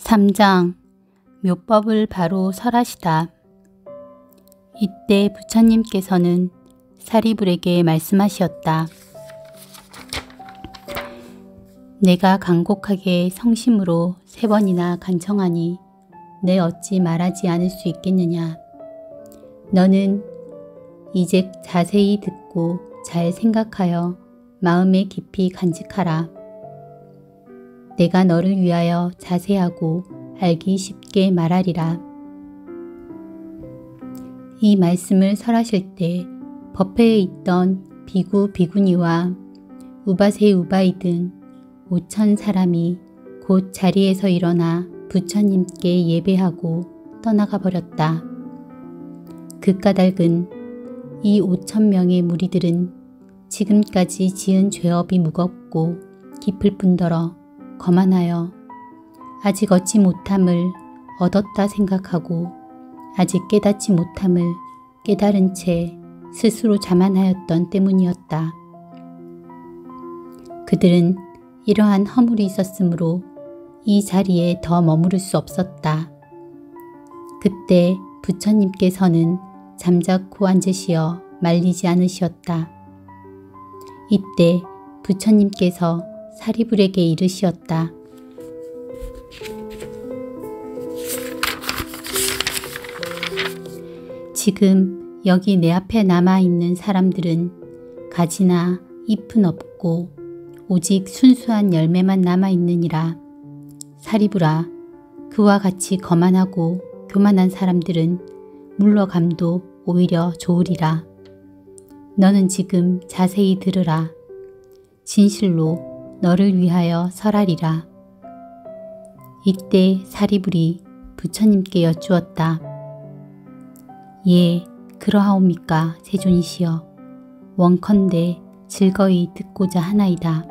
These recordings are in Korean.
3장 묘법을 바로 설하시다. 이때 부처님께서는 사리불에게 말씀하시었다. 내가 간곡하게 성심으로 3번이나 간청하니 내 어찌 말하지 않을 수 있겠느냐. 너는 이제 자세히 듣고 잘 생각하여 마음에 깊이 간직하라. 내가 너를 위하여 자세하고 알기 쉽게 말하리라. 이 말씀을 설하실 때 법회에 있던 비구 비구니와 우바세 우바이 등 5천 사람이 곧 자리에서 일어나 부처님께 예배하고 떠나가 버렸다. 그 까닭은 이 5천 명의 무리들은 지금까지 지은 죄업이 무겁고 깊을 뿐더러 거만하여 아직 얻지 못함을 얻었다 생각하고 아직 깨닫지 못함을 깨달은 채 스스로 자만하였던 때문이었다. 그들은 이러한 허물이 있었으므로 이 자리에 더 머무를 수 없었다. 그때 부처님께서는 잠자코 앉으시어 말리지 않으시었다. 이때 부처님께서 사리불에게 이르시었다. 지금 여기 내 앞에 남아있는 사람들은 가지나 잎은 없고 오직 순수한 열매만 남아있느니라. 사리불아, 그와 같이 거만하고 교만한 사람들은 물러감도 오히려 좋으리라. 너는 지금 자세히 들으라. 진실로 너를 위하여 설하리라. 이때 사리불이 부처님께 여쭈었다. 예, 그러하옵니까 세존이시여. 원컨대 즐거이 듣고자 하나이다.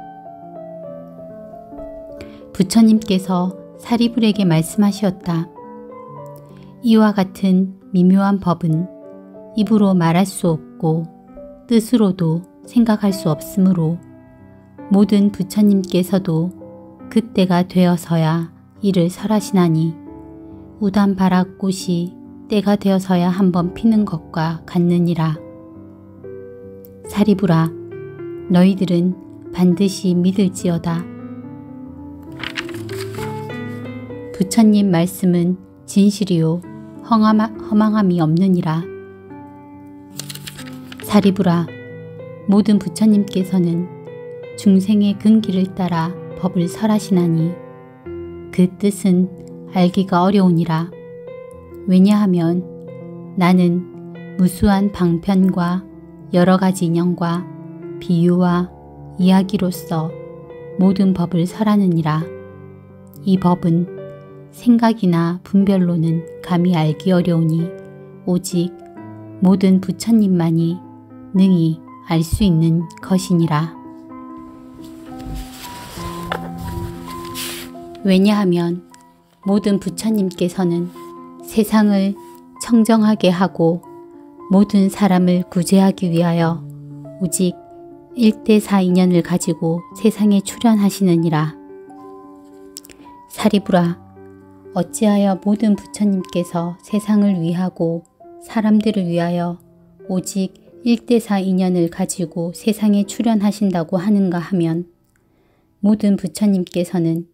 부처님께서 사리불에게 말씀하시었다. 이와 같은 미묘한 법은 입으로 말할 수 없고 뜻으로도 생각할 수 없으므로 모든 부처님께서도 그때가 되어서야 이를 설하시나니 우담바라꽃이 때가 되어서야 한번 피는 것과 같느니라. 사리불아, 너희들은 반드시 믿을지어다. 부처님 말씀은 진실이요 허망함이 없느니라. 사리불아, 모든 부처님께서는 중생의 근기를 따라 법을 설하시나니 그 뜻은 알기가 어려우니라. 왜냐하면 나는 무수한 방편과 여러 가지 인연과 비유와 이야기로서 모든 법을 설하느니라. 이 법은 생각이나 분별로는 감히 알기 어려우니 오직 모든 부처님만이 능히 알 수 있는 것이니라. 왜냐하면 모든 부처님께서는 세상을 청정하게 하고 모든 사람을 구제하기 위하여 오직 1대4 인연을 가지고 세상에 출현하시느니라. 사리불아, 어찌하여 모든 부처님께서 세상을 위하고 사람들을 위하여 오직 1대4 인연을 가지고 세상에 출현하신다고 하는가 하면 모든 부처님께서는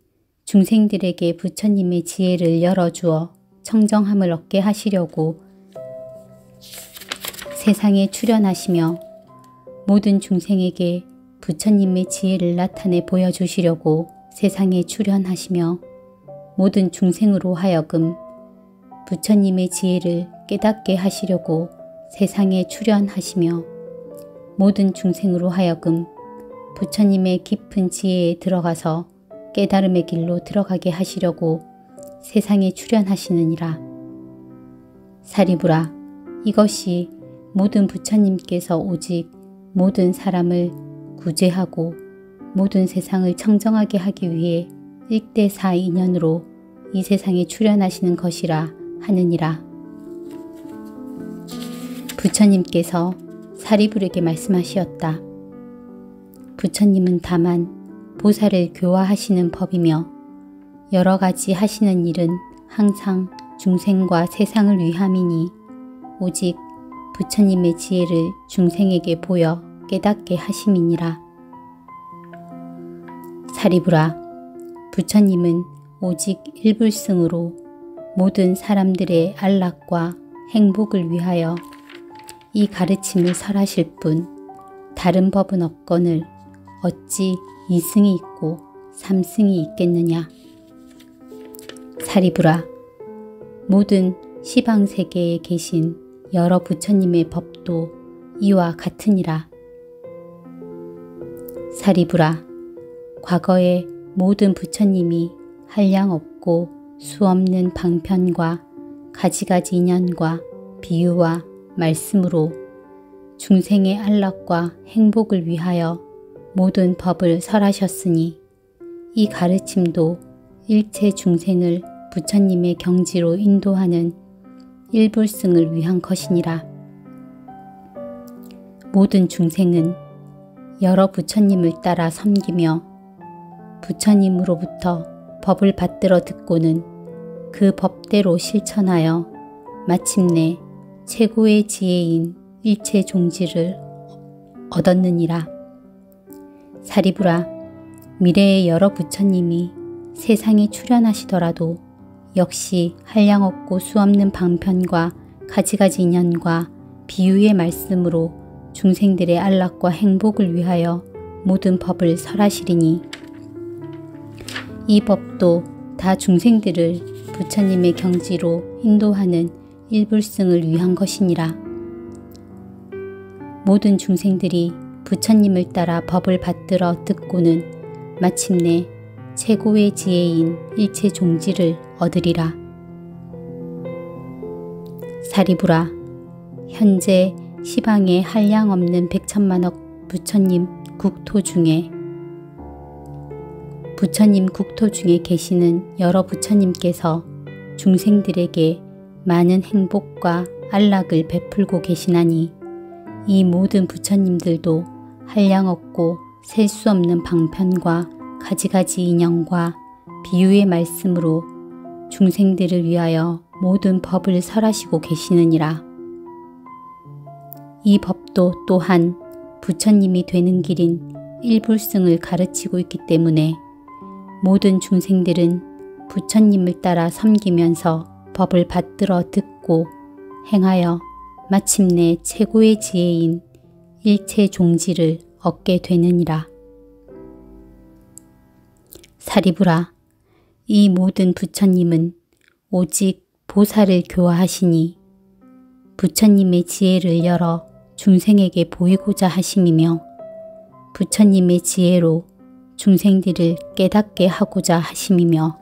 중생들에게 부처님의 지혜를 열어주어 청정함을 얻게 하시려고 세상에 출현하시며 모든 중생에게 부처님의 지혜를 나타내 보여주시려고 세상에 출현하시며 모든 중생으로 하여금 부처님의 지혜를 깨닫게 하시려고 세상에 출현하시며 모든 중생으로 하여금 부처님의 깊은 지혜에 들어가서 깨달음의 길로 들어가게 하시려고 세상에 출현하시느니라. 사리불아, 이것이 모든 부처님께서 오직 모든 사람을 구제하고 모든 세상을 청정하게 하기 위해 1대4 인연으로 이 세상에 출현하시는 것이라 하느니라. 부처님께서 사리불에게 말씀하시었다. 부처님은 다만 보살을 교화하시는 법이며 여러 가지 하시는 일은 항상 중생과 세상을 위함이니 오직 부처님의 지혜를 중생에게 보여 깨닫게 하심이니라. 사리부라, 부처님은 오직 일불승으로 모든 사람들의 안락과 행복을 위하여 이 가르침을 설하실 뿐 다른 법은 없거늘 어찌 이승이 있고 삼승이 있겠느냐. 사리부라, 모든 시방세계에 계신 여러 부처님의 법도 이와 같으니라. 사리부라, 과거에 모든 부처님이 한량 없고 수없는 방편과 가지가지 인연과 비유와 말씀으로 중생의 안락과 행복을 위하여 모든 법을 설하셨으니 이 가르침도 일체 중생을 부처님의 경지로 인도하는 일불승을 위한 것이니라. 모든 중생은 여러 부처님을 따라 섬기며 부처님으로부터 법을 받들어 듣고는 그 법대로 실천하여 마침내 최고의 지혜인 일체 종지를 얻었느니라. 사리부라, 미래의 여러 부처님이 세상에 출현하시더라도 역시 한량없고 수없는 방편과 가지가지 인연과 비유의 말씀으로 중생들의 안락과 행복을 위하여 모든 법을 설하시리니 이 법도 다 중생들을 부처님의 경지로 인도하는 일불승을 위한 것이니라. 모든 중생들이 부처님을 따라 법을 받들어 듣고는 마침내 최고의 지혜인 일체 종지를 얻으리라. 사리부라, 현재 시방에 한량없는 백천만억 부처님 국토 중에 계시는 여러 부처님께서 중생들에게 많은 행복과 안락을 베풀고 계시나니 이 모든 부처님들도 한량없고 셀 수 없는 방편과 가지가지 인연과 비유의 말씀으로 중생들을 위하여 모든 법을 설하시고 계시느니라. 이 법도 또한 부처님이 되는 길인 일불승을 가르치고 있기 때문에 모든 중생들은 부처님을 따라 섬기면서 법을 받들어 듣고 행하여 마침내 최고의 지혜인 일체 종지를 얻게 되느니라. 사리부라, 이 모든 부처님은 오직 보살을 교화하시니 부처님의 지혜를 열어 중생에게 보이고자 하심이며 부처님의 지혜로 중생들을 깨닫게 하고자 하심이며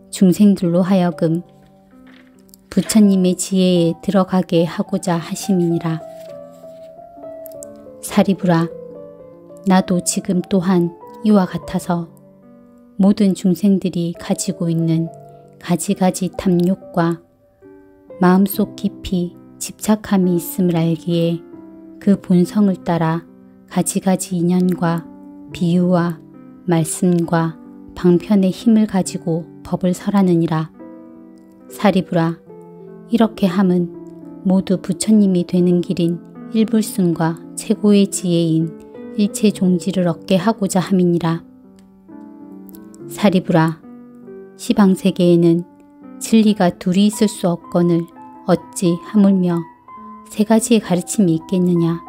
중생들로 하여금 부처님의 지혜에 들어가게 하고자 하심이니라. 사리부라, 나도 지금 또한 이와 같아서 모든 중생들이 가지고 있는 가지가지 탐욕과 마음속 깊이 집착함이 있음을 알기에 그 본성을 따라 가지가지 인연과 비유와 말씀과 방편의 힘을 가지고 법을 설하느니라. 사리부라, 이렇게 함은 모두 부처님이 되는 길인 일불승과 최고의 지혜인 일체 종지를 얻게 하고자 함이니라. 사리부라, 시방세계에는 진리가 둘이 있을 수 없거늘 어찌 하물며 세 가지의 가르침이 있겠느냐.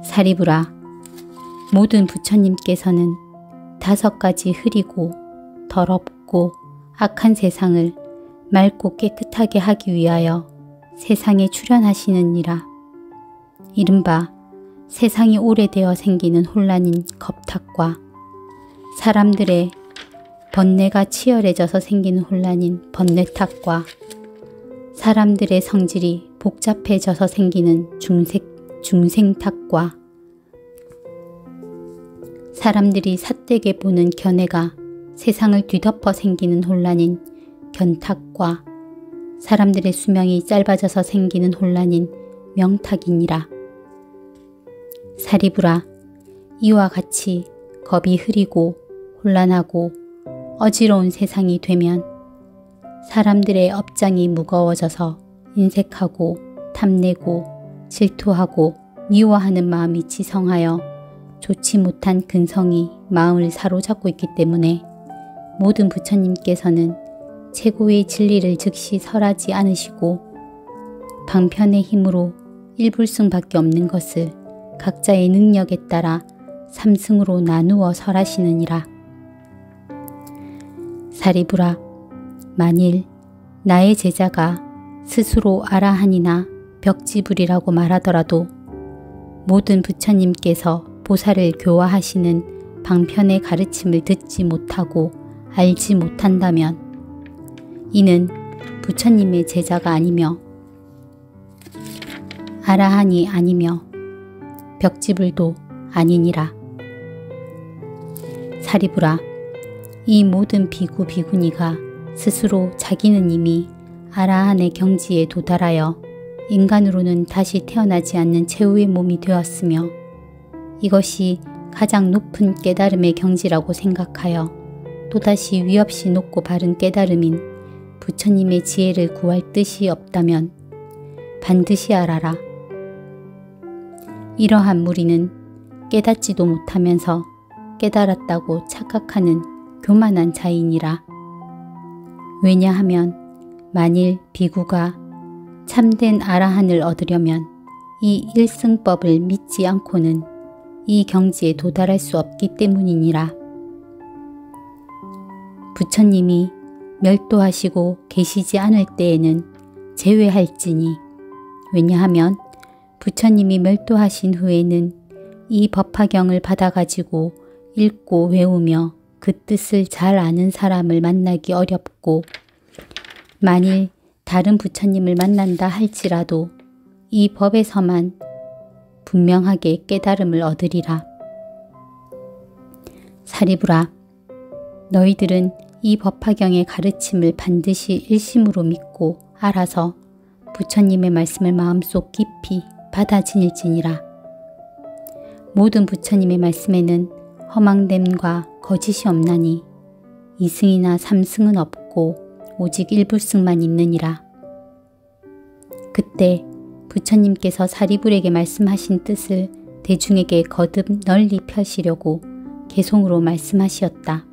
사리부라, 모든 부처님께서는 5가지 흐리고 더럽고 악한 세상을 맑고 깨끗하게 하기 위하여 세상에 출현하시느니라. 이른바 세상이 오래되어 생기는 혼란인 겁탁과 사람들의 번뇌가 치열해져서 생기는 혼란인 번뇌탁과 사람들의 성질이 복잡해져서 생기는 중생탁과 사람들이 삿되게 보는 견해가 세상을 뒤덮어 생기는 혼란인 견탁과 사람들의 수명이 짧아져서 생기는 혼란인 명탁이니라. 사리부라, 이와 같이 겁이 흐리고 혼란하고 어지러운 세상이 되면 사람들의 업장이 무거워져서 인색하고 탐내고 질투하고 미워하는 마음이 지성하여 좋지 못한 근성이 마음을 사로잡고 있기 때문에 모든 부처님께서는 최고의 진리를 즉시 설하지 않으시고 방편의 힘으로 일불승밖에 없는 것을 각자의 능력에 따라 삼승으로 나누어 설하시느니라. 사리부라, 만일 나의 제자가 스스로 아라한이나 벽지불이라고 말하더라도 모든 부처님께서 보살을 교화하시는 방편의 가르침을 듣지 못하고 알지 못한다면 이는 부처님의 제자가 아니며 아라한이 아니며 벽지불도 아니니라. 사리부라, 이 모든 비구 비구니가 스스로 자기는 이미 아라한의 경지에 도달하여 인간으로는 다시 태어나지 않는 최후의 몸이 되었으며 이것이 가장 높은 깨달음의 경지라고 생각하여 또다시 위없이 높고 바른 깨달음인 부처님의 지혜를 구할 뜻이 없다면 반드시 알아라. 이러한 무리는 깨닫지도 못하면서 깨달았다고 착각하는 교만한 자이니라. 왜냐하면 만일 비구가 참된 아라한을 얻으려면 이 일승법을 믿지 않고는 이 경지에 도달할 수 없기 때문이니라. 부처님이 멸도하시고 계시지 않을 때에는 제외할지니 왜냐하면 부처님이 멸도하신 후에는 이 법화경을 받아가지고 읽고 외우며 그 뜻을 잘 아는 사람을 만나기 어렵고 만일 다른 부처님을 만난다 할지라도 이 법에서만 분명하게 깨달음을 얻으리라. 사리부라, 너희들은 이 법화경의 가르침을 반드시 일심으로 믿고 알아서 부처님의 말씀을 마음속 깊이 받아지닐지니라. 모든 부처님의 말씀에는 허망됨과 거짓이 없나니 이승이나 삼승은 없고 오직 일불승만 있느니라. 그때 부처님께서 사리불에게 말씀하신 뜻을 대중에게 거듭 널리 펴시려고 개송으로 말씀하시었다.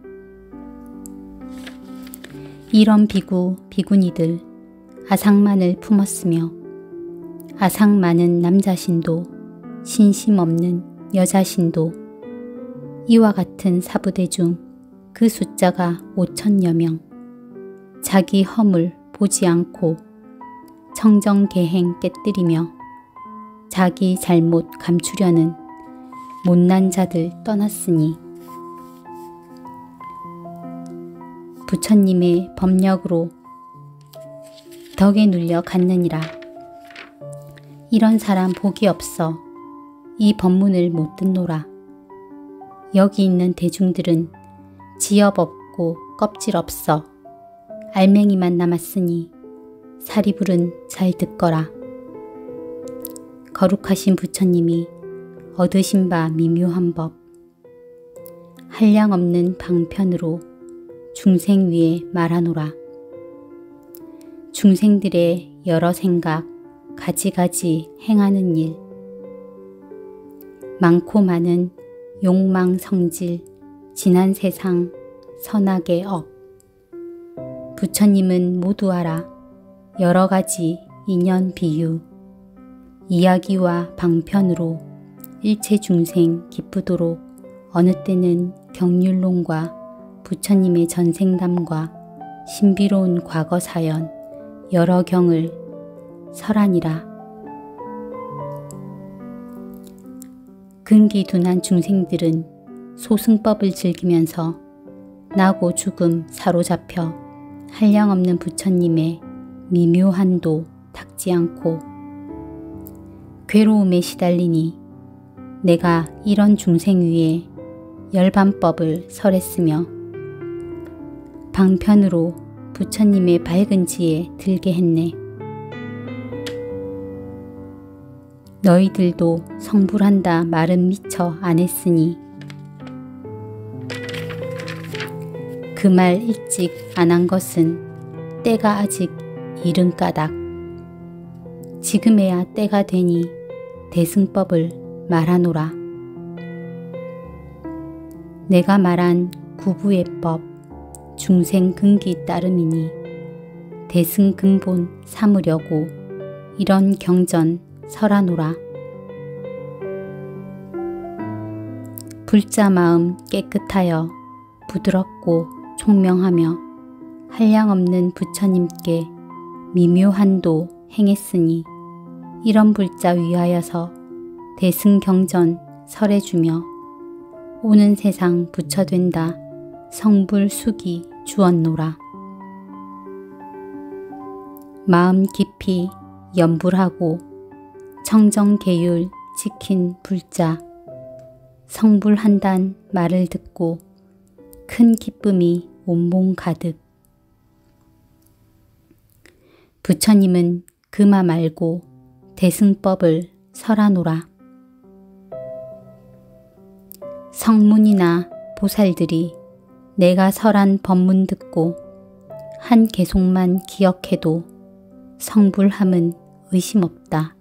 이런 비구, 비구니들 아상만을 품었으며 아상 많은 남자신도 신심 없는 여자신도 이와 같은 사부대 중 그 숫자가 5천여 명 자기 허물 보지 않고 청정개행 깨뜨리며 자기 잘못 감추려는 못난 자들 떠났으니 부처님의 법력으로 덕에 눌려 갔느니라. 이런 사람 복이 없어 이 법문을 못 듣노라. 여기 있는 대중들은 지엽 없고 껍질 없어 알맹이만 남았으니 사리불은 잘 듣거라. 거룩하신 부처님이 얻으신 바 미묘한 법 한량없는 방편으로 중생 위에 말하노라. 중생들의 여러 생각 가지가지 행하는 일 많고 많은 욕망 성질 지난 세상 선악의 업 부처님은 모두 알아 여러 가지 인연 비유 이야기와 방편으로 일체 중생 기쁘도록 어느 때는 경륜론과 부처님의 전생담과 신비로운 과거 사연 여러 경을 설하니라. 근기둔한 중생들은 소승법을 즐기면서 나고 죽음 사로잡혀 한량없는 부처님의 미묘한도 닦지 않고 괴로움에 시달리니 내가 이런 중생 위에 열반법을 설했으며 방편으로 부처님의 밝은 지에 들게 했네. 너희들도 성불한다 말은 미처 안 했으니 그 말 일찍 안 한 것은 때가 아직 이른 까닭. 지금에야 때가 되니 대승법을 말하노라. 내가 말한 구부예법 중생근기 따름이니 대승근본 삼으려고 이런 경전 설하노라. 불자 마음 깨끗하여 부드럽고 총명하며 한량없는 부처님께 미묘한도 행했으니 이런 불자 위하여서 대승경전 설해주며 오는 세상 부처된다 성불수기 주었노라. 마음 깊이 염불하고 청정계율 지킨 불자 성불한단 말을 듣고 큰 기쁨이 온몸 가득. 부처님은 그마 말고 대승법을 설하노라. 성문이나 보살들이 내가 설한 법문 듣고 한 개송만 기억해도 성불함은 의심 없다.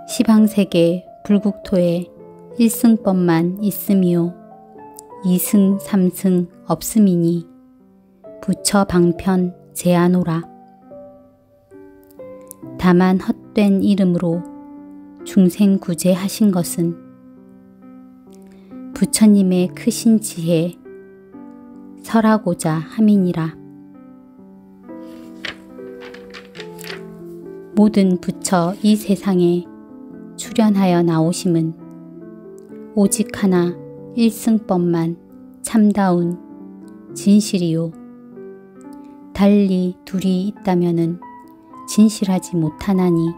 시방세계 불국토에 1승법만 있음이요 2승 3승 없음이니 부처 방편 제하노라. 다만 헛된 이름으로 중생 구제하신 것은 부처님의 크신 지혜 설하고자 함이니라. 모든 부처 이 세상에 출현하여 나오심은 오직 하나 일승법만 참다운 진실이요. 달리 둘이 있다면은 진실하지 못하나니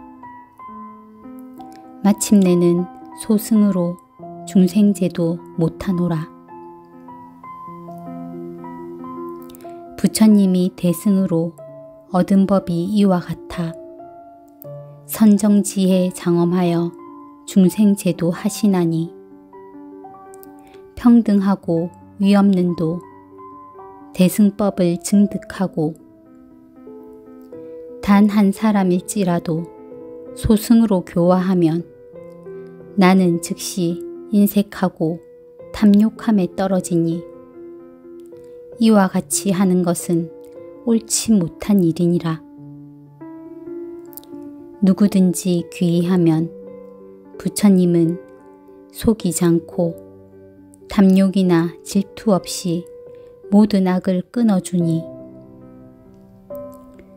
마침내는 소승으로 중생제도 못하노라. 부처님이 대승으로 얻은 법이 이와 같아 선정지혜 장엄하여 중생제도 하시나니 평등하고 위없는도 대승법을 증득하고 단 한 사람일지라도 소승으로 교화하면 나는 즉시 인색하고 탐욕함에 떨어지니 이와 같이 하는 것은 옳지 못한 일이니라. 누구든지 귀의하면 부처님은 속이지 않고 탐욕이나 질투 없이 모든 악을 끊어주니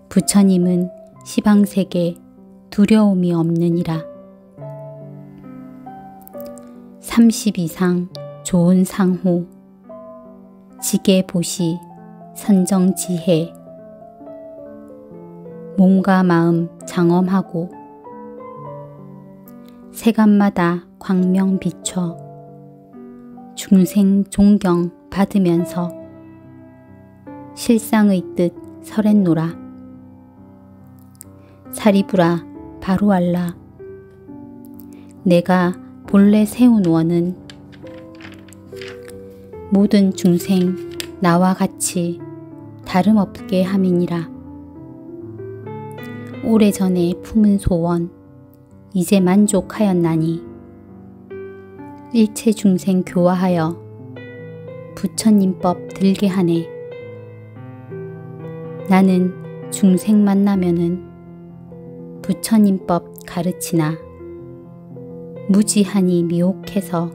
부처님은 시방세계 두려움이 없느니라. 30 이상 좋은 상호 지계보시 선정지혜 몸과 마음 장엄하고 세간마다 광명 비춰 중생 존경 받으면서 실상의 뜻 설했노라. 사리부라 바로알라. 내가 본래 세운 원은 모든 중생 나와 같이 다름없게 함이니라. 오래전에 품은 소원 이제 만족하였나니 일체 중생 교화하여 부처님법 들게 하네. 나는 중생 만나면은 부처님법 가르치나 무지하니 미혹해서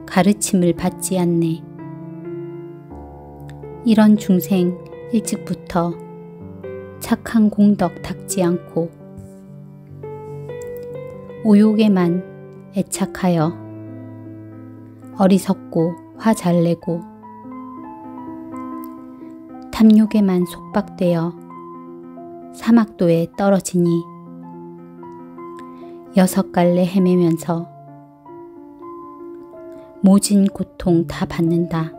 가르침을 받지 않네. 이런 중생 일찍부터 착한 공덕 닦지 않고 오욕에만 애착하여 어리석고 화 잘 내고 탐욕에만 속박되어 사막도에 떨어지니 6갈래 헤매면서 모진 고통 다 받는다.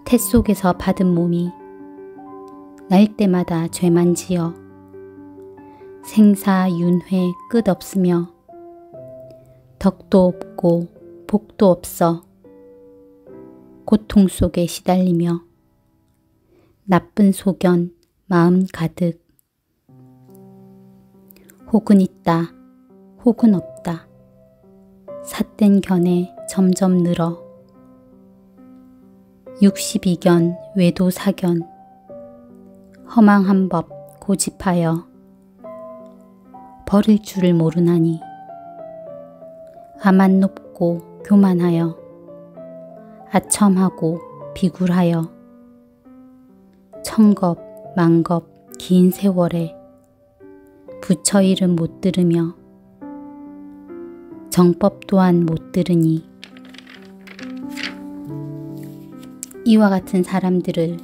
태 속에서 받은 몸이 날 때마다 죄만 지어 생사윤회 끝없으며 덕도 없고 복도 없어 고통 속에 시달리며 나쁜 소견 마음 가득 혹은 있다 혹은 없다 삿된 견해 점점 늘어 62견 외도사견 허망한 법 고집하여 버릴 줄을 모르나니 아만 높고 교만하여 아첨하고 비굴하여 천겁 만겁 긴 세월에 부처 이름 못 들으며 정법 또한 못 들으니 이와 같은 사람들을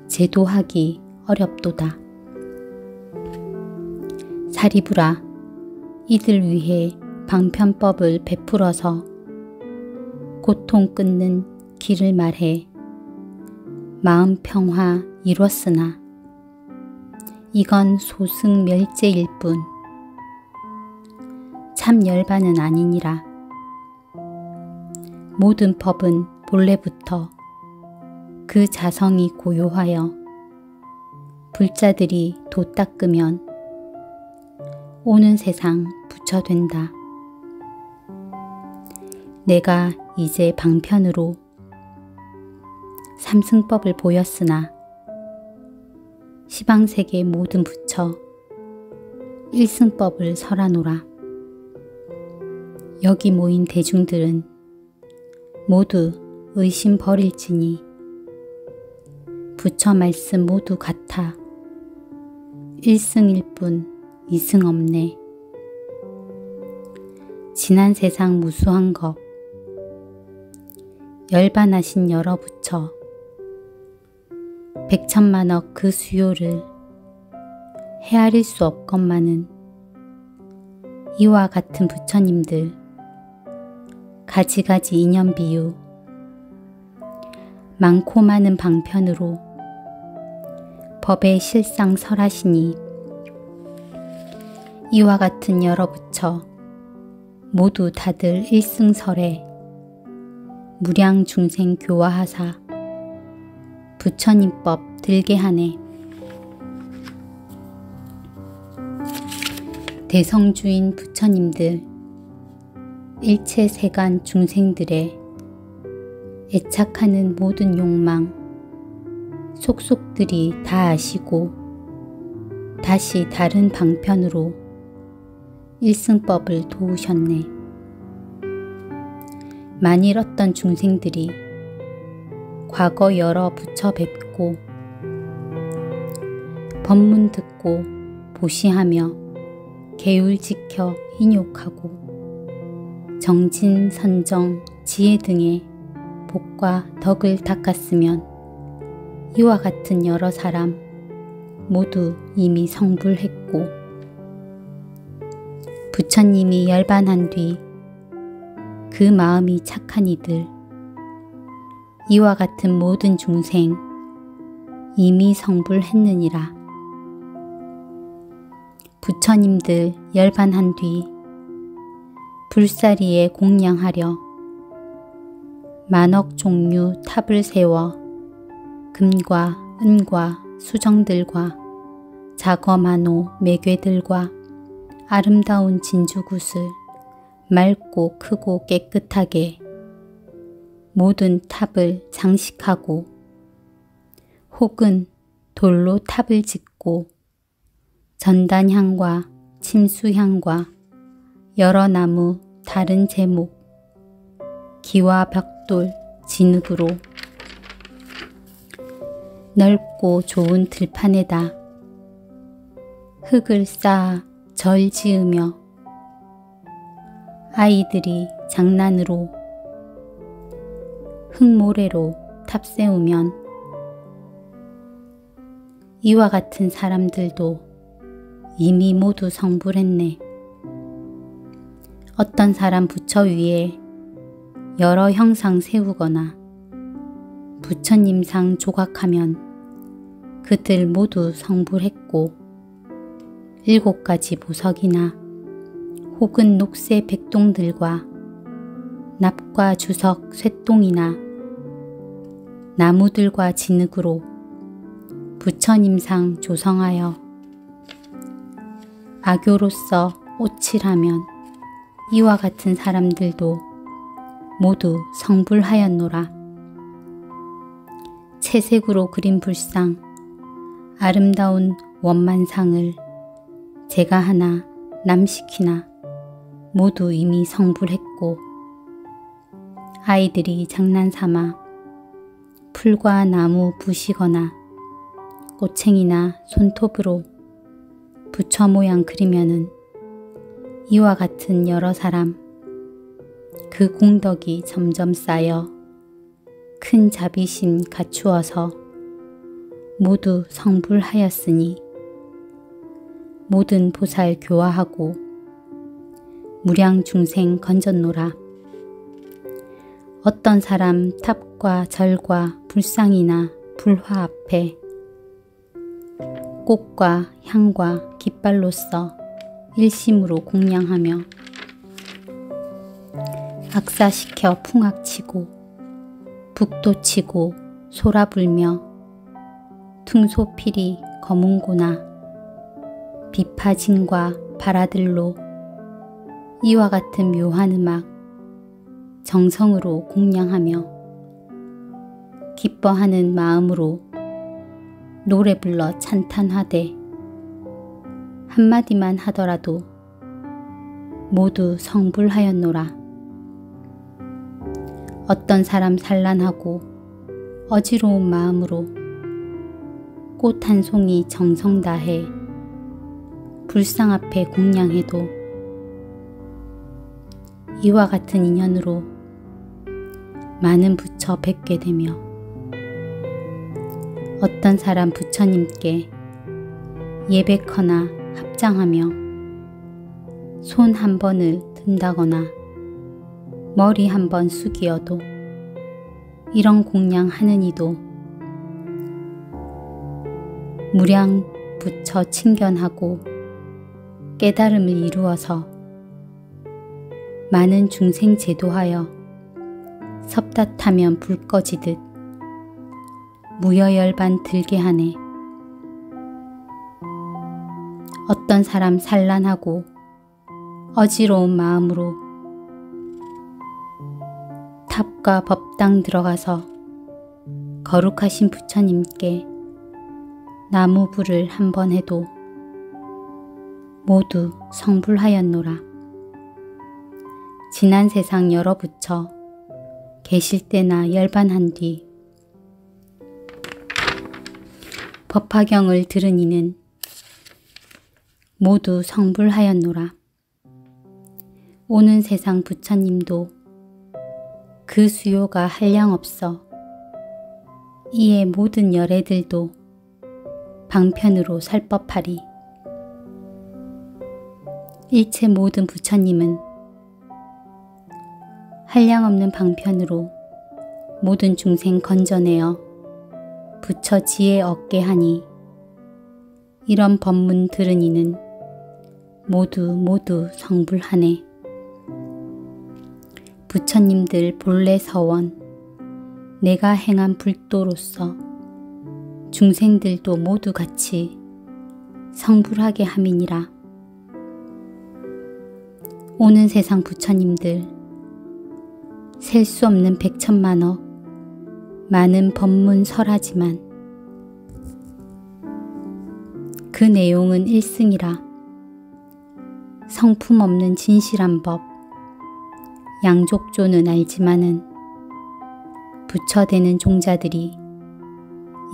제도하기 어렵도다. 사리부라 이들 위해 방편법을 베풀어서 고통 끊는 길을 말해 마음 평화 이뤘으나 이건 소승멸제일 뿐 참 열반은 아니니라. 모든 법은 본래부터 그 자성이 고요하여 불자들이 도 닦으면 오는 세상 부처된다. 내가 이제 방편으로 삼승법을 보였으나 시방세계 모든 부처 일승법을 설하노라. 여기 모인 대중들은 모두 의심 버릴지니 부처 말씀 모두 같아 일승일 뿐 이승 없네. 지난 세상 무수한 것 열반하신 여러 부처 백천만억 그 수요를 헤아릴 수 없건만은 이와 같은 부처님들 가지가지 인연 비유 많고 많은 방편으로 법의 실상 설하시니 이와 같은 여러 부처 모두 다들 일승설에 무량 중생 교화하사 부처님법 들게 하네. 대성주인 부처님들 일체 세간 중생들의 애착하는 모든 욕망 속속들이 다 아시고 다시 다른 방편으로 일승법을 도우셨네. 만일 어떤 중생들이 과거 여러 부처 뵙고 법문 듣고 보시하며 계율 지켜 인욕하고 정진, 선정, 지혜 등의 복과 덕을 닦았으면 이와 같은 여러 사람 모두 이미 성불했고 부처님이 열반한 뒤 그 마음이 착한 이들 이와 같은 모든 중생 이미 성불했느니라. 부처님들 열반한 뒤 불사리에 공양하려 만억 종류 탑을 세워 금과 은과 수정들과 자거만호 매괴들과 아름다운 진주굿을 맑고 크고 깨끗하게 모든 탑을 장식하고 혹은 돌로 탑을 짓고 전단향과 침수향과 여러 나무 다른 제목 기와 벽돌 진흙으로 넓고 좋은 들판에다 흙을 쌓아 절 지으며 아이들이 장난으로 흙모래로 탑 세우면 이와 같은 사람들도 이미 모두 성불했네. 어떤 사람 부처 위에 여러 형상 세우거나 부처님상 조각하면 그들 모두 성불했고 7가지 보석이나 혹은 녹색 백동들과 납과 주석 쇠똥이나 나무들과 진흙으로 부처님상 조성하여 악교로서 오칠하면 이와 같은 사람들도 모두 성불하였노라. 채색으로 그린 불상 아름다운 원만상을 제가 하나 남시키나 모두 이미 성불했고, 아이들이 장난삼아 풀과 나무 부시거나 꼬챙이나 손톱으로 부처 모양 그리면은 이와 같은 여러 사람, 그 공덕이 점점 쌓여 큰 자비심 갖추어서 모두 성불하였으니 모든 보살 교화하고 무량 중생 건졌노라. 어떤 사람 탑과 절과 불상이나 불화 앞에 꽃과 향과 깃발로써 일심으로 공양하며 악사시켜 풍악치고 북도치고 소라불며 퉁소필이 거문고나 비파진과 바라들로 이와 같은 묘한 음악 정성으로 공양하며 기뻐하는 마음으로 노래 불러 찬탄하되 한마디만 하더라도 모두 성불하였노라. 어떤 사람 산란하고 어지러운 마음으로 꽃 한 송이 정성 다해 불상 앞에 공양해도 이와 같은 인연으로 많은 부처 뵙게 되며, 어떤 사람 부처님께 예배커나 합장하며 손 한 번을 든다거나 머리 한 번 숙이어도 이런 공양하는 이도 무량 부처 친견하고 깨달음을 이루어서 많은 중생 제도하여 섭닷하면 불 꺼지듯 무여열반 들게 하네. 어떤 사람 산란하고 어지러운 마음으로 탑과 법당 들어가서 거룩하신 부처님께 나무불을 한 번 해도 모두 성불하였노라. 지난 세상 여러 부처 계실 때나 열반한 뒤 법화경을 들은 이는 모두 성불하였노라. 오는 세상 부처님도 그 수요가 한량없어 이에 모든 열애들도 방편으로 살 법하리. 일체 모든 부처님은 한량없는 방편으로 모든 중생 건져내어 부처 지혜 얻게 하니, 이런 법문 들은 이는 모두 성불하네. 부처님들 본래 서원 내가 행한 불도로서 중생들도 모두 같이 성불하게 함이니라. 오는 세상 부처님들 셀 수 없는 백천만억 많은 법문 설하지만 그 내용은 일승이라. 성품 없는 진실한 법 양족조는 알지만은 부처되는 종자들이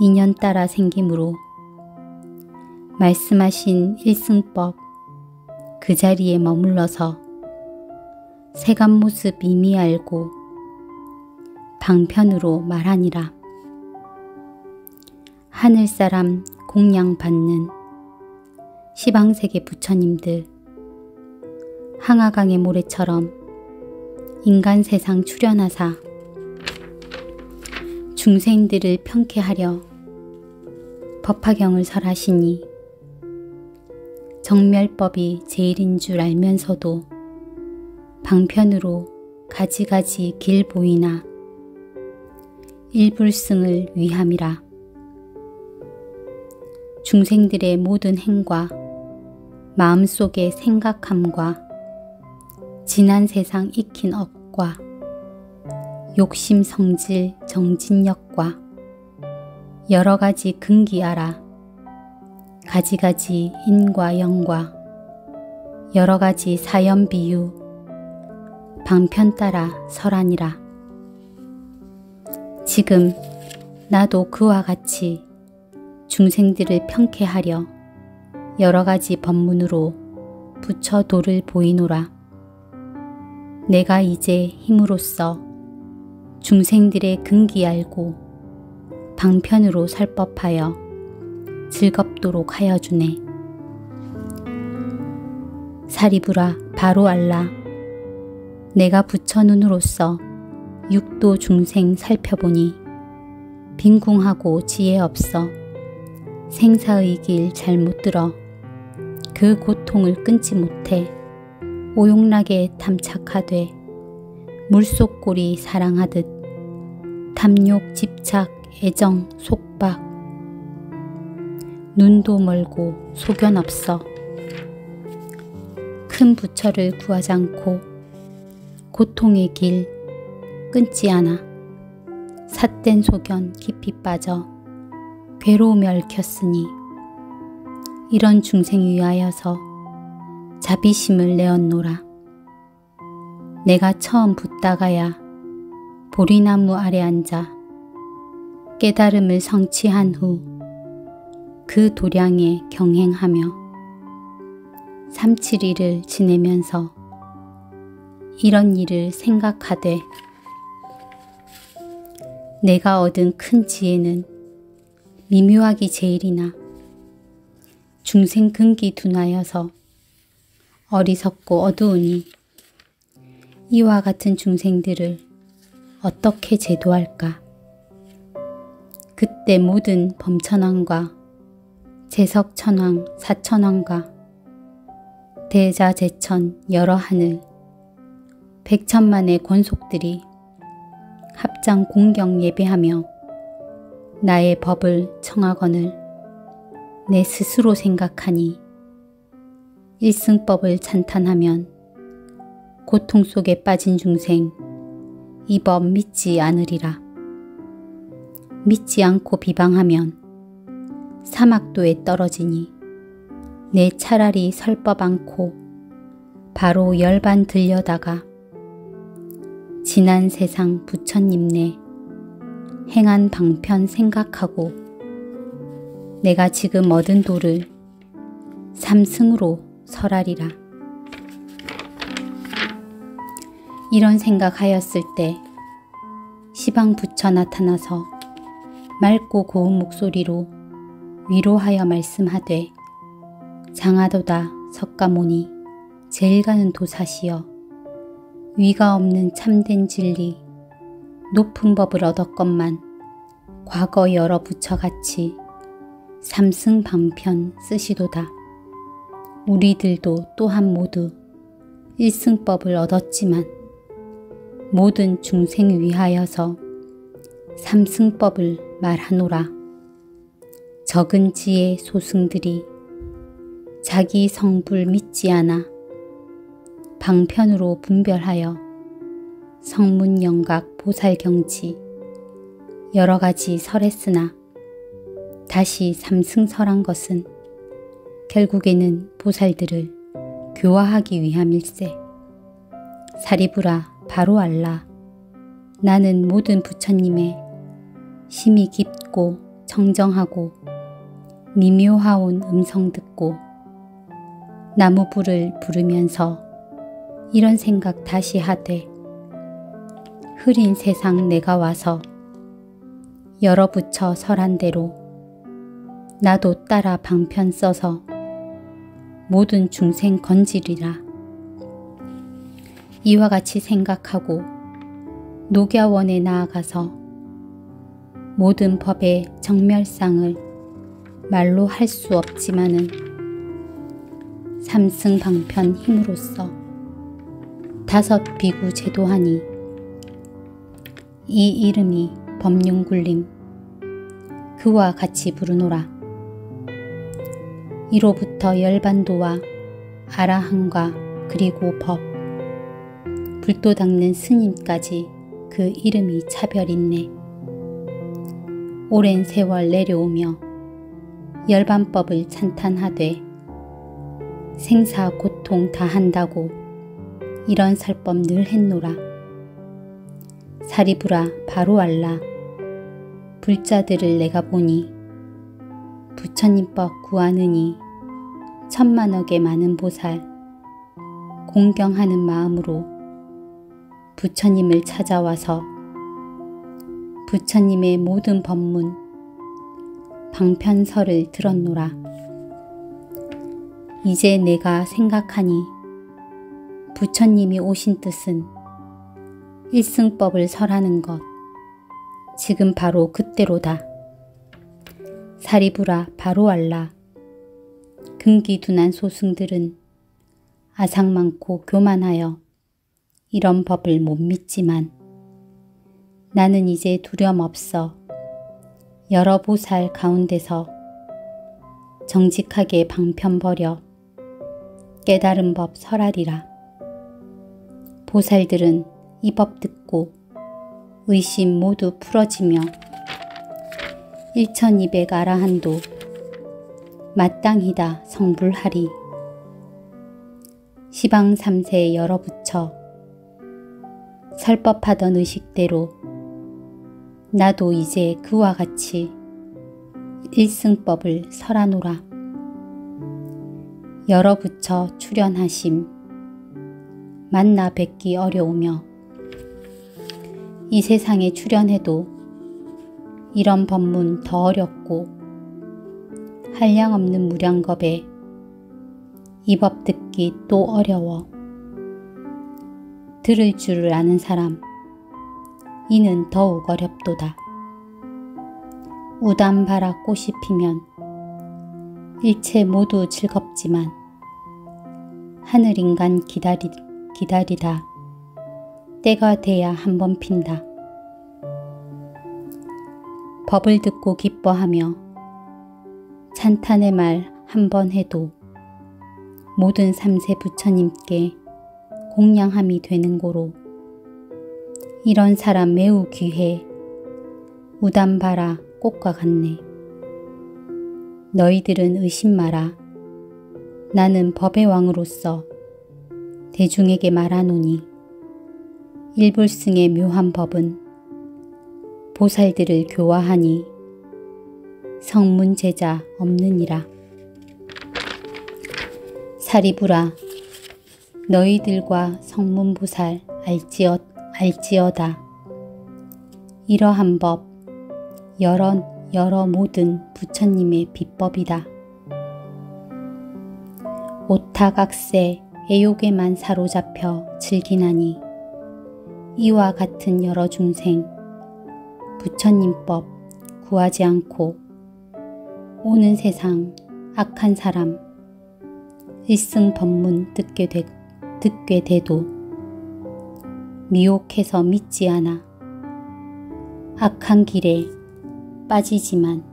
인연 따라 생기므로 말씀하신 일승법 그 자리에 머물러서 세간 모습 이미 알고 방편으로 말하니라. 하늘사람 공양받는 시방세계 부처님들 항아강의 모래처럼 인간 세상 출현하사 중생들을 편케하려 법화경을 설하시니 정멸법이 제일인 줄 알면서도 방편으로 가지가지 길 보이나 일불승을 위함이라. 중생들의 모든 행과 마음속의 생각함과 지난 세상 익힌 업과 욕심 성질 정진력과 여러가지 근기아라. 가지가지 인과 영과 여러가지 사연 비유 방편 따라 설하니라. 지금 나도 그와 같이 중생들을 평쾌하려 여러가지 법문으로 부처 도를 보이노라. 내가 이제 힘으로써 중생들의 근기 알고 방편으로 설법하여 즐겁도록 하여 주네. 사리부라 바로 알라. 내가 부처 눈으로서 육도 중생 살펴보니 빈궁하고 지혜 없어 생사의 길 잘못 들어 그 고통을 끊지 못해 오용락에 탐착하되 물속 꼴이 사랑하듯 탐욕 집착 애정 속박 눈도 멀고 소견 없어 큰 부처를 구하지 않고 고통의 길 끊지 않아 삿된 소견 깊이 빠져 괴로움에 얽혔으니 이런 중생 위하여서 자비심을 내었노라. 내가 처음 붙다가야 보리나무 아래 앉아 깨달음을 성취한 후 그 도량에 경행하며 3-7일을 지내면서 이런 일을 생각하되 내가 얻은 큰 지혜는 미묘하기 제일이나 중생 근기 둔하여서 어리석고 어두우니 이와 같은 중생들을 어떻게 제도할까? 그때 모든 범천왕과 제석천왕, 사천왕과 대자제천 여러 하늘 백천만의 권속들이 합장 공경 예배하며 나의 법을 청하거늘 내 스스로 생각하니 일승법을 찬탄하면 고통 속에 빠진 중생 이 법 믿지 않으리라. 믿지 않고 비방하면 사막도에 떨어지니 내 차라리 설법 않고 바로 열반 들려다가 지난 세상 부처님네 행한 방편 생각하고 내가 지금 얻은 도를 삼승으로 설하리라. 이런 생각하였을 때 시방 부처 나타나서 맑고 고운 목소리로 위로하여 말씀하되 장하도다 석가모니 제일 가는 도사시여 위가 없는 참된 진리 높은 법을 얻었건만 과거 여러 부처같이 삼승 방편 쓰시도다. 우리들도 또한 모두 일승법을 얻었지만 모든 중생 위하여서 삼승법을 말하노라. 적은 지혜 소승들이 자기 성불 믿지 않아 방편으로 분별하여 성문영각 보살경지 여러가지 설했으나 다시 삼승설한 것은 결국에는 보살들을 교화하기 위함일세. 사리부라 바로 알라. 나는 모든 부처님의 심이 깊고 청정하고 미묘하온 음성 듣고 나무불을 부르면서 이런 생각 다시 하되 흐린 세상 내가 와서 여러 부처 설한 대로 나도 따라 방편 써서 모든 중생 건지리라. 이와 같이 생각하고 녹야원에 나아가서 모든 법의 정멸상을 말로 할 수 없지만은 삼승방편 힘으로써 5 비구 제도하니 이 이름이 법륜굴림 그와 같이 부르노라. 이로부터 열반도와 아라한과 그리고 법 불도 닦는 스님까지 그 이름이 차별있네. 오랜 세월 내려오며 열반법을 찬탄하되 생사 고통 다 한다고 이런 설법 늘 했노라. 사리부라 바로 알라. 불자들을 내가 보니 부처님법 구하느니 천만억의 많은 보살 공경하는 마음으로 부처님을 찾아와서 부처님의 모든 법문 방편설을 들었노라. 이제 내가 생각하니 부처님이 오신 뜻은 일승법을 설하는 것 지금 바로 그때로다. 사리부라 바로 알라. 근기둔한 소승들은 아상 많고 교만하여 이런 법을 못 믿지만 나는 이제 두려움 없어 여러 보살 가운데서 정직하게 방편 버려 깨달은 법 설하리라. 보살들은 이 법 듣고 의심 모두 풀어지며 1200 아라한도 마땅히다 성불하리. 시방 3세 여러 부처 설법하던 의식대로 나도 이제 그와 같이 일승법을 설하노라. 여러 부처 출연하심 만나 뵙기 어려우며 이 세상에 출연해도 이런 법문 더 어렵고 한량없는 무량겁에 이 법 듣기 또 어려워. 들을 줄을 아는 사람 이는 더욱 어렵도다. 우담바라 꽃이 피면 일체 모두 즐겁지만 하늘인간 기다리다 때가 돼야 한 번 핀다. 법을 듣고 기뻐하며 찬탄의 말 한 번 해도 모든 3세 부처님께 공양함이 되는 고로 이런 사람 매우 귀해 우담바라 꽃과 같네. 너희들은 의심 마라. 나는 법의 왕으로서 대중에게 말하노니 일불승의 묘한 법은 보살들을 교화하니 성문제자 없느니라. 사리부라 너희들과 성문보살 알지어다. 이러한 법 여러 모든 부처님의 비법이다. 오탁악세 애욕에만 사로잡혀 즐기나니 이와 같은 여러 중생 부처님법 구하지 않고 오는 세상 악한 사람 일승 법문 듣게 돼도 미혹해서 믿지 않아 악한 길에 빠지지만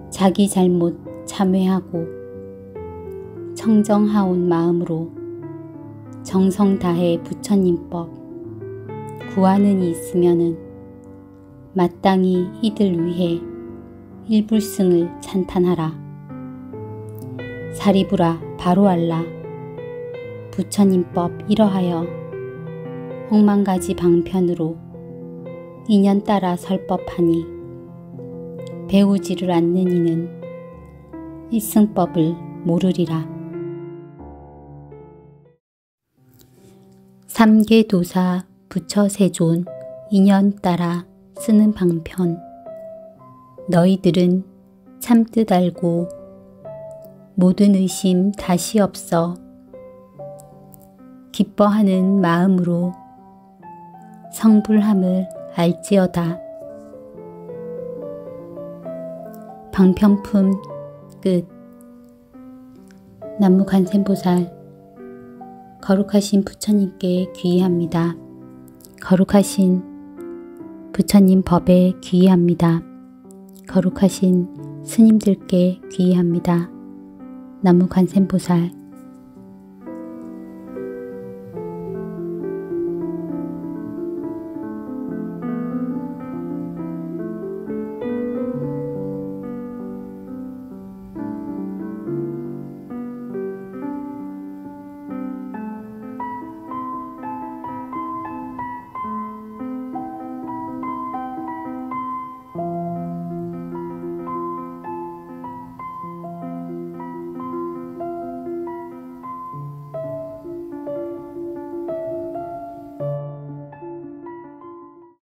자기 잘못 참회하고 청정하온 마음으로 정성 다해 부처님법 구하는 이 있으면은 마땅히 이들 위해 일불승을 찬탄하라. 사리부라 바로 알라. 부처님법 이러하여 억만가지 방편으로 인연 따라 설법하니 배우지를 않는 이는 일승법을 모르리라. 삼계도사 부처세존 인연 따라 쓰는 방편. 너희들은 참뜻 알고 모든 의심 다시 없어 기뻐하는 마음으로 성불함을 알지어다. 방편품 끝. 남무간센보살 거룩하신 부처님께 귀의합니다. 거룩하신 부처님 법에 귀의합니다. 거룩하신 스님들께 귀의합니다. 나무관세음보살